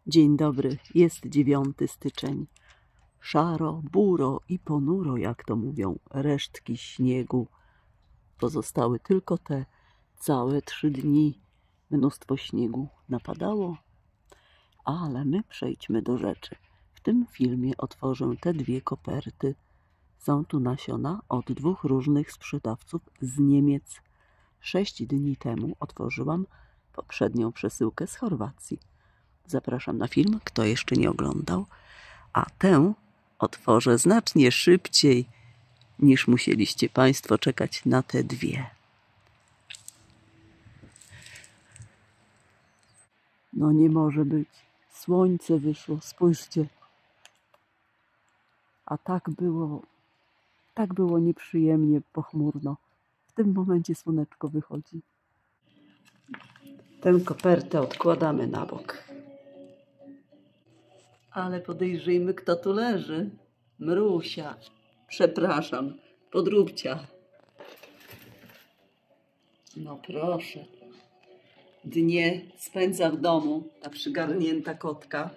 Dzień dobry, jest 9 styczeń. Szaro, buro i ponuro, jak to mówią, resztki śniegu. Pozostały tylko te całe 3 dni. Mnóstwo śniegu napadało. Ale my przejdźmy do rzeczy. W tym filmie otworzę te 2 koperty. Są tu nasiona od 2 różnych sprzedawców z Niemiec. 6 dni temu otworzyłam poprzednią przesyłkę z Chorwacji. Zapraszam na film, kto jeszcze nie oglądał, a tę otworzę znacznie szybciej niż musieliście Państwo czekać na te 2. No nie może być. Słońce wyszło, spójrzcie. A tak było nieprzyjemnie pochmurno. W tym momencie słoneczko wychodzi. Tę kopertę odkładamy na bok. Ale podejrzyjmy, kto tu leży. Mrusia. Przepraszam, podróbcia. No proszę. Dnie spędza w domu ta przygarnięta kotka.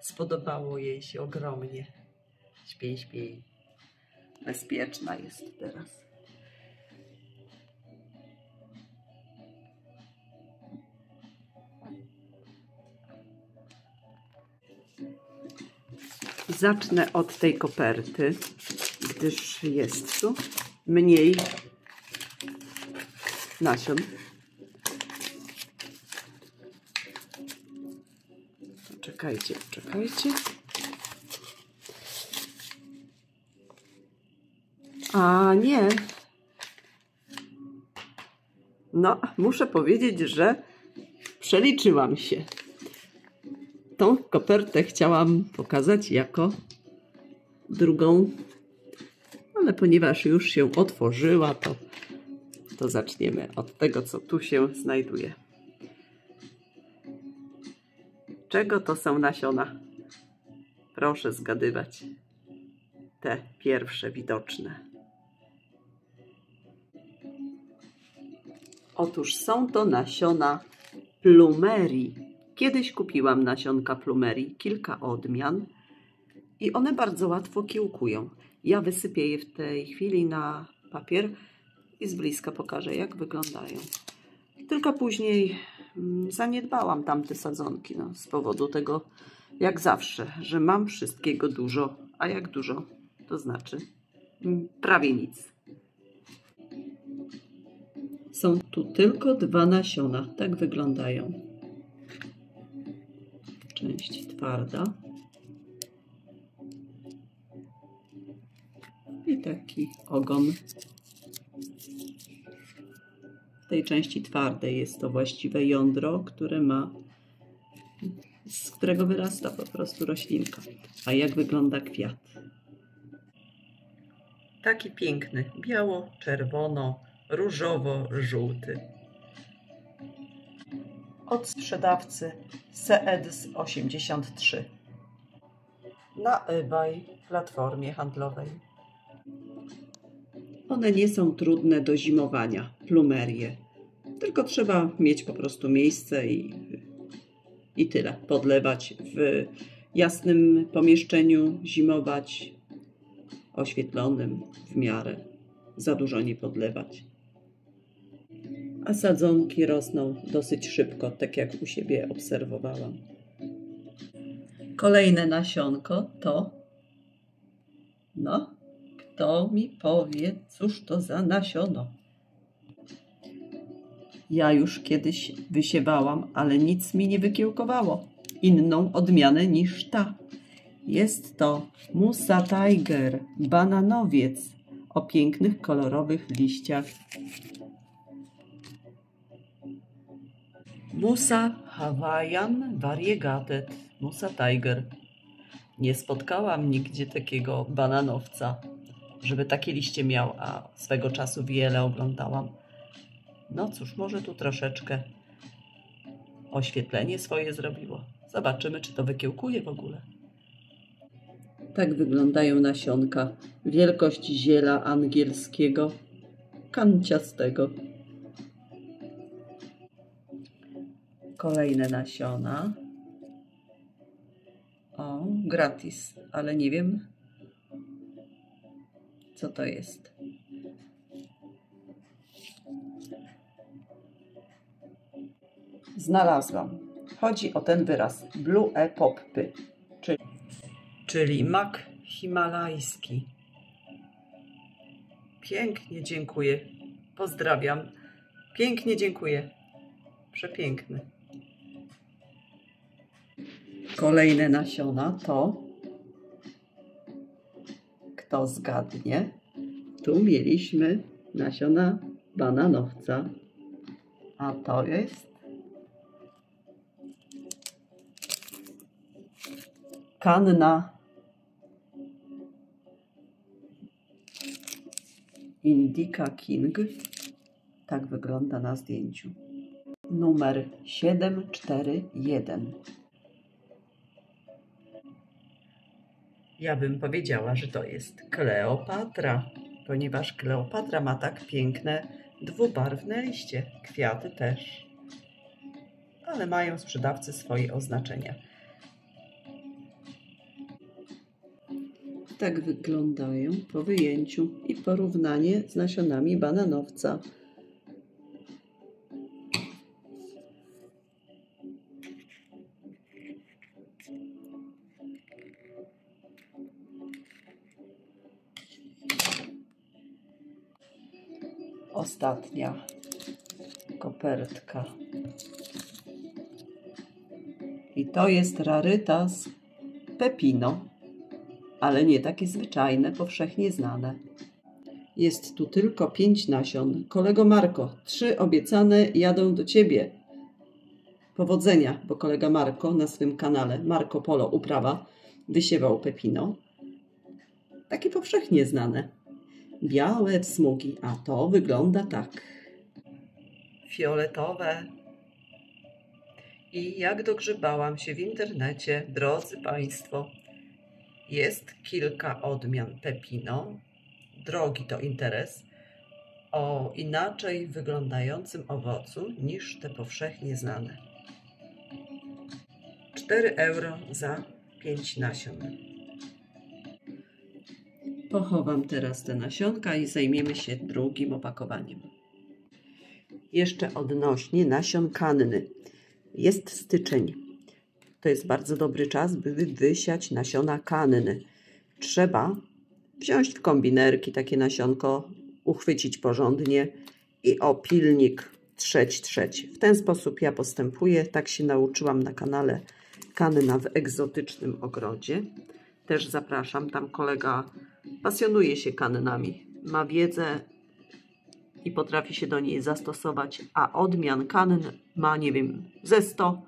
Spodobało jej się ogromnie. Śpi, śpi. Bezpieczna jest teraz. Zacznę od tej koperty, gdyż jest tu mniej nasion. Czekajcie. A nie. No, muszę powiedzieć, że przeliczyłam się. Tą kopertę chciałam pokazać jako drugą, ale ponieważ już się otworzyła, to zaczniemy od tego, co tu się znajduje. Czego to są nasiona? Proszę zgadywać. Te pierwsze widoczne. Otóż są to nasiona plumerii. Kiedyś kupiłam nasionka plumerii, kilka odmian i one bardzo łatwo kiełkują. Ja wysypię je w tej chwili na papier i z bliska pokażę, jak wyglądają. Tylko później zaniedbałam tamte sadzonki, z powodu tego, jak zawsze, że mam wszystkiego dużo, a jak dużo, to znaczy prawie nic. Są tu tylko 2 nasiona, tak wyglądają. Część twarda i taki ogon. W tej części twardej jest to właściwe jądro, z którego wyrasta po prostu roślinka. A jak wygląda kwiat? Taki piękny, biało-czerwono-różowo-żółty. Od sprzedawcy Seeds 83 na eBay, platformie handlowej. One nie są trudne do zimowania, plumerie. Tylko trzeba mieć po prostu miejsce i tyle. Podlewać w jasnym pomieszczeniu, zimować oświetlonym w miarę. Za dużo nie podlewać. A sadzonki rosną dosyć szybko, tak jak u siebie obserwowałam. Kolejne nasionko to... kto mi powie, cóż to za nasiono? Ja już kiedyś wysiewałam, ale nic mi nie wykiełkowało. Inną odmianę niż ta. Jest to Musa Tiger, bananowiec o pięknych, kolorowych liściach. Musa Hawaiian Variegated, Musa Tiger. Nie spotkałam nigdzie takiego bananowca, żeby takie liście miał, a swego czasu wiele oglądałam. No cóż, może tu troszeczkę oświetlenie swoje zrobiło. Zobaczymy, czy to wykiełkuje w ogóle. Tak wyglądają nasionka. Wielkość ziela angielskiego, kanciastego. Kolejne nasiona. O, gratis, ale nie wiem, co to jest. Znalazłam. Chodzi o ten wyraz Blue Poppy, czyli mak himalajski. Pięknie, dziękuję. Pozdrawiam. Pięknie, dziękuję. Przepiękny. Kolejne nasiona to, kto zgadnie, tu mieliśmy nasiona bananowca, a to jest kanna Indica King. Tak wygląda na zdjęciu. Numer 741. Ja bym powiedziała, że to jest Kleopatra, ponieważ Kleopatra ma tak piękne, dwubarwne liście. Kwiaty też. Ale mają sprzedawcy swoje oznaczenia. Tak wyglądają po wyjęciu i porównanie z nasionami bananowca. Ostatnia kopertka. I to jest rarytas Pepino, ale nie takie zwyczajne, powszechnie znane. Jest tu tylko 5 nasion. Kolego Marko, 3 obiecane jadą do Ciebie. Powodzenia, bo kolega Marko na swym kanale Marco Polo Uprawa wysiewał pepino. Takie powszechnie znane. Białe smugi, a to wygląda tak. Fioletowe. I jak dogrzebałam się w internecie, drodzy Państwo, jest kilka odmian pepino. Drogi to interes o inaczej wyglądającym owocu niż te powszechnie znane. 4 euro za 5 nasion. Pochowam teraz te nasionka i zajmiemy się drugim opakowaniem. Jeszcze odnośnie nasion kanny. Jest styczeń. To jest bardzo dobry czas, by wysiać nasiona kanny. Trzeba wziąć w kombinerki takie nasionko, uchwycić porządnie i o pilnik trzeć. W ten sposób ja postępuję. Tak się nauczyłam na kanale Kanna w egzotycznym ogrodzie. Też zapraszam, tam kolega pasjonuje się kannami, ma wiedzę i potrafi się do niej zastosować, a odmian kann ma, nie wiem, ze 100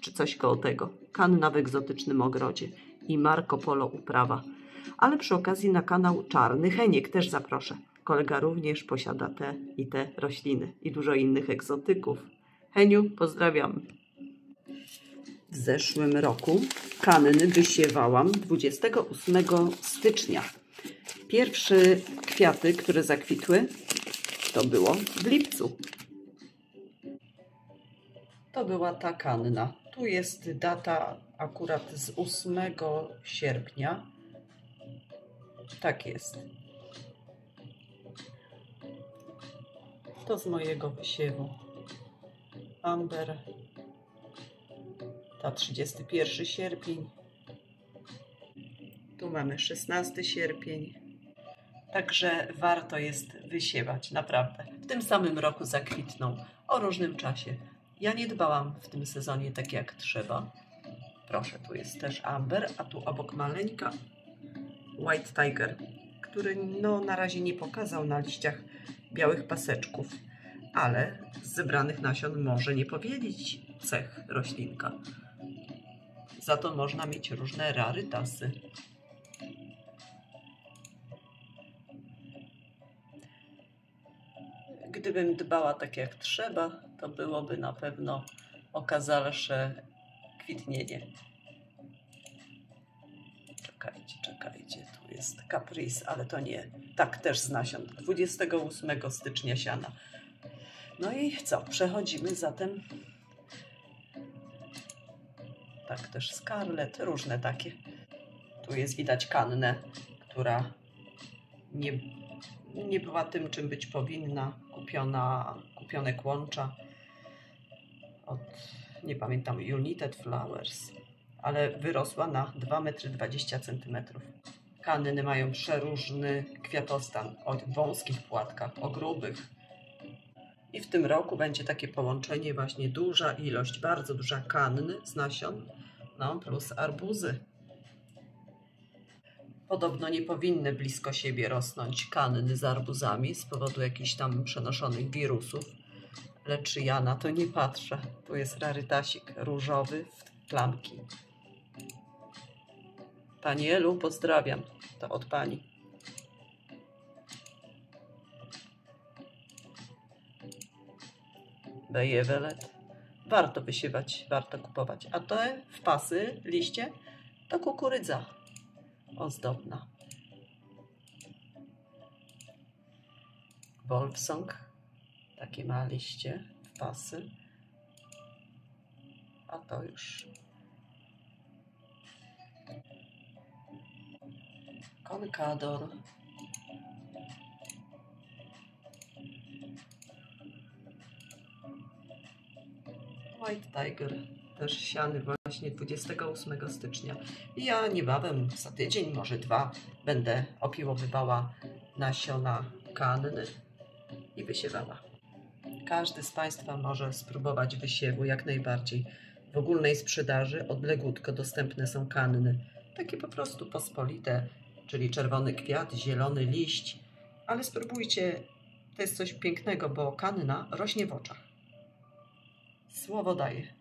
czy coś koło tego. Kanna w egzotycznym ogrodzie i Marco Polo Uprawa. Ale przy okazji na kanał Czarny Heniek też zaproszę. Kolega również posiada te i te rośliny i dużo innych egzotyków. Heniu, pozdrawiam. W zeszłym roku kanny wysiewałam 28 stycznia. Pierwsze kwiaty, które zakwitły, to było w lipcu. To była ta kanna. Tu jest data akurat z 8 sierpnia. Tak jest. To z mojego wysiewu. Amber. Ta 31 sierpień. Tu mamy 16 sierpień. Także warto jest wysiewać, naprawdę. W tym samym roku zakwitną, o różnym czasie. Ja nie dbałam w tym sezonie tak jak trzeba. Proszę, tu jest też amber, a tu obok maleńka White Tiger, który na razie nie pokazał na liściach białych paseczków, ale z zebranych nasion może nie powielić cech roślinka. Za to można mieć różne rarytasy. Gdybym dbała tak jak trzeba, to byłoby na pewno okazalsze kwitnienie. Czekajcie, tu jest Caprice, ale to nie. Tak, też z nasion. 28 stycznia siana. No i co? Przechodzimy zatem Tak też Scarlet, różne takie. Tu jest widać kannę, która nie była tym, czym być powinna. Kupione kłącza od, nie pamiętam, United Flowers, ale wyrosła na 2,20 m. Kanny mają przeróżny kwiatostan, o wąskich płatkach, o grubych. I w tym roku będzie takie połączenie, właśnie duża ilość, bardzo duża kanny z nasion, no plus arbuzy. Podobno nie powinny blisko siebie rosnąć kanny z arbuzami z powodu jakichś tam przenoszonych wirusów, lecz ja na to nie patrzę. Tu jest rarytasik różowy w plamki. Pani Elu, pozdrawiam. To od pani. Bejewelet. Warto wysiewać, warto kupować. A te wpasy, liście, to kukurydza ozdobna. Wolfsong. Takie ma liście, wpasy. A to już Konkador. White Tiger, też siany właśnie 28 stycznia. I ja niebawem, za tydzień, może 2, będę opiłowywała nasiona kanny i wysiewała. Każdy z Państwa może spróbować wysiewu, jak najbardziej. W ogólnej sprzedaży odległutko dostępne są kanny. Takie po prostu pospolite, czyli czerwony kwiat, zielony liść. Ale spróbujcie, to jest coś pięknego, bo kanna rośnie w oczach. Słowo daję.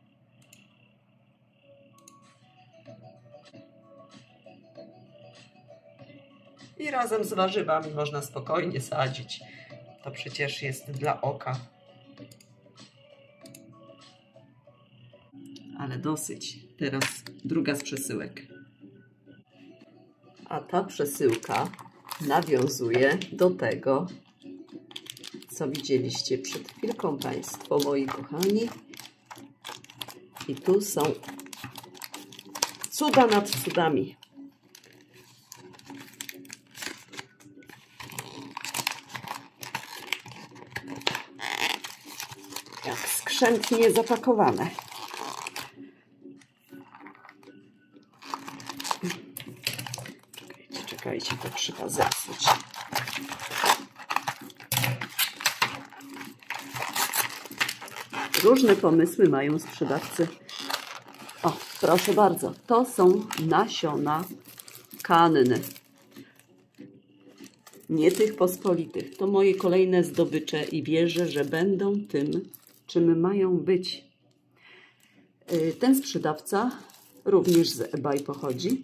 I razem z warzywami można spokojnie sadzić. To przecież jest dla oka. Ale dosyć. Teraz druga z przesyłek. A ta przesyłka nawiązuje do tego, co widzieliście przed chwilką Państwo, moi kochani. I tu są cuda nad cudami. Jak skrzętnie zapakowane. Czekajcie, to trzeba zepsuć. Różne pomysły mają sprzedawcy. O, proszę bardzo, to są nasiona kanny. Nie tych pospolitych. To moje kolejne zdobycze i wierzę, że będą tym, czym mają być. Ten sprzedawca również z eBay pochodzi,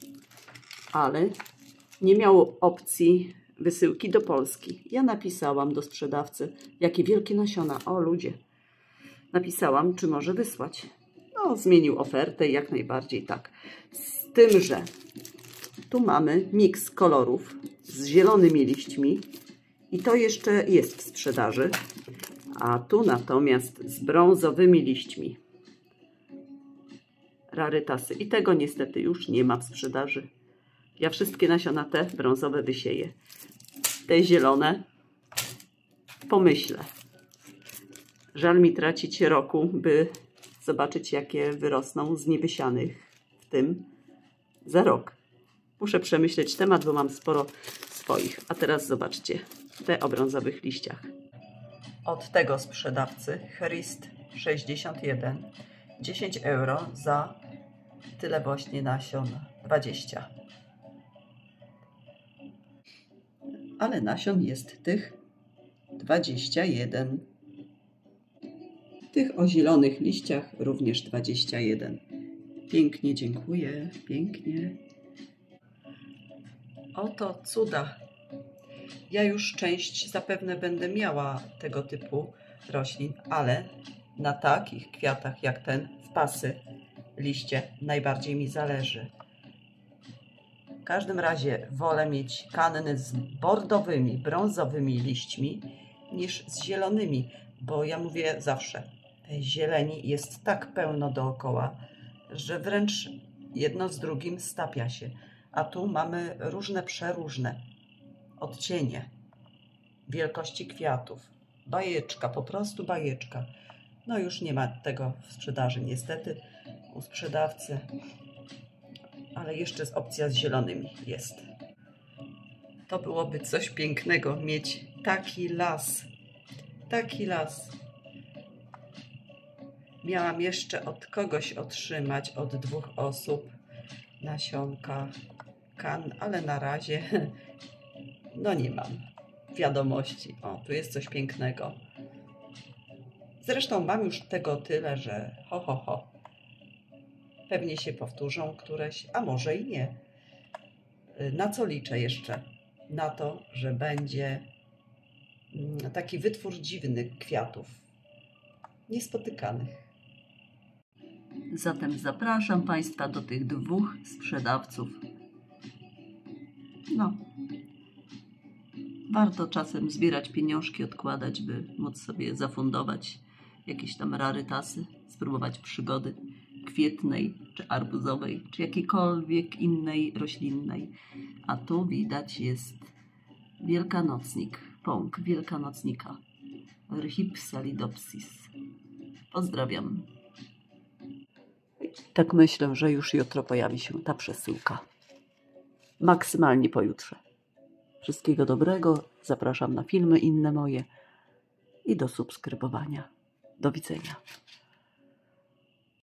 ale nie miał opcji wysyłki do Polski. Ja napisałam do sprzedawcy, jakie wielkie nasiona. O ludzie. Napisałam, czy może wysłać. No, zmienił ofertę i jak najbardziej tak. Z tym, że tu mamy miks kolorów z zielonymi liśćmi i to jeszcze jest w sprzedaży. A tu natomiast z brązowymi liśćmi. Rarytasy. I tego niestety już nie ma w sprzedaży. Ja wszystkie nasiona te brązowe wysieję. Te zielone pomyślę. Żal mi tracić roku, by zobaczyć, jakie wyrosną z niewysianych w tym za rok. Muszę przemyśleć temat, bo mam sporo swoich. A teraz zobaczcie, te o brązowych liściach. Od tego sprzedawcy Herist 61, 10 euro za tyle właśnie nasion, 20. Ale nasion jest tych 21. Tych o zielonych liściach również 21. Pięknie, dziękuję, pięknie. Oto cuda. Ja już część zapewne będę miała tego typu roślin, ale na takich kwiatach jak ten wpasy, liście najbardziej mi zależy. W każdym razie wolę mieć kanny z bordowymi, brązowymi liśćmi niż z zielonymi, bo ja mówię zawsze, tej zieleni jest tak pełno dookoła, że wręcz jedno z drugim stapia się. A tu mamy różne, przeróżne odcienie wielkości kwiatów. Bajeczka, po prostu bajeczka. No już nie ma tego w sprzedaży niestety u sprzedawcy, ale jeszcze opcja z zielonymi jest. To byłoby coś pięknego mieć taki las. Taki las. Miałam jeszcze od kogoś otrzymać, od 2 osób, nasionka kan, ale na razie no nie mam wiadomości. O, tu jest coś pięknego. Zresztą mam już tego tyle, że ho. Pewnie się powtórzą któreś, a może i nie. Na co liczę jeszcze? Na to, że będzie taki wytwór dziwnych kwiatów, niespotykanych. Zatem zapraszam Państwa do tych 2 sprzedawców. No, warto czasem zbierać pieniążki, odkładać, by móc sobie zafundować jakieś tam rarytasy, spróbować przygody kwietnej, czy arbuzowej, czy jakiejkolwiek innej roślinnej. A tu widać jest wielkanocnik, pąk wielkanocnika, Rhipsalidopsis. Pozdrawiam. Tak myślę, że już jutro pojawi się ta przesyłka. Maksymalnie pojutrze. Wszystkiego dobrego. Zapraszam na filmy inne moje i do subskrybowania. Do widzenia.